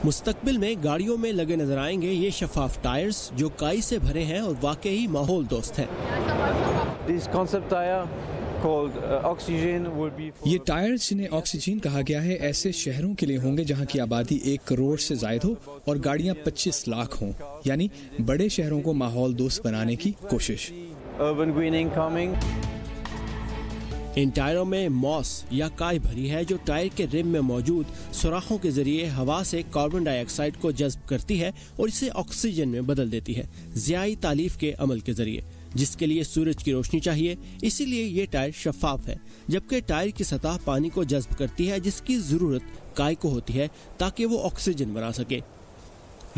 मुस्तकबिल में गाड़ियों में लगे नजर आएंगे ये शफाफ टायर्स जो काई से भरे हैं और वाकई माहौल दोस्त हैं। ये टायर्स जिन्हें ऑक्सीजन कहा गया है ऐसे शहरों के लिए होंगे जहां की आबादी 1 करोड़ से ज्यादा हो और गाड़ियां 25 लाख हों, यानी बड़े शहरों को माहौल दोस्त बनाने की कोशिश। इन टायरों में मॉस या काई भरी है जो टायर के रिम में मौजूद सुराखों के जरिए हवा से कार्बन डाइऑक्साइड को जज्ब करती है और इसे ऑक्सीजन में बदल देती है ज़ियाई तालीफ के अमल के जरिए, जिसके लिए सूरज की रोशनी चाहिए। इसीलिए ये टायर शफाफ है, जबकि टायर की सतह पानी को जज्ब करती है जिसकी जरूरत काई को होती है ताकि वो ऑक्सीजन बना सके।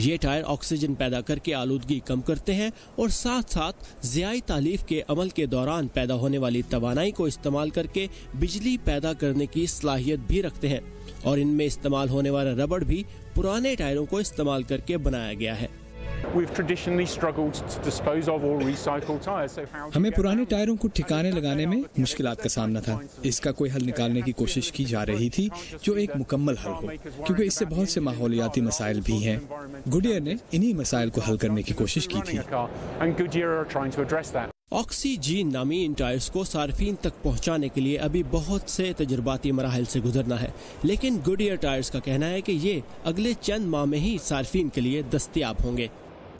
ये टायर ऑक्सीजन पैदा करके आलूदगी कम करते हैं और साथ साथ ज़ियाई तालीफ के अमल के दौरान पैदा होने वाली तवानाई को इस्तेमाल करके बिजली पैदा करने की सलाहियत भी रखते हैं। और इनमें इस्तेमाल होने वाला रबड़ भी पुराने टायरों को इस्तेमाल करके बनाया गया है। हमें पुराने टायरों को ठिकाने लगाने में मुश्किलात का सामना था। इसका कोई हल निकालने की कोशिश की जा रही थी जो एक मुकम्मल हल हो, क्योंकि इससे बहुत से माहौलियाती मसाइल भी हैं। गुडियर ने इन्हीं मसाइल को हल करने की कोशिश की थी। ऑक्सीजन नामी इन टायर्स को सार्फिन तक पहुंचाने के लिए अभी बहुत से तजुर्बाती मराहल से गुजरना है, लेकिन गुडियर टायर्स का कहना है कि ये अगले चंद माह में ही सार्फिन के लिए दस्तयाब होंगे।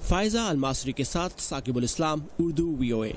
फायजा अलमासरी के साथ साकिबुल इस्लाम, उर्दू VOA।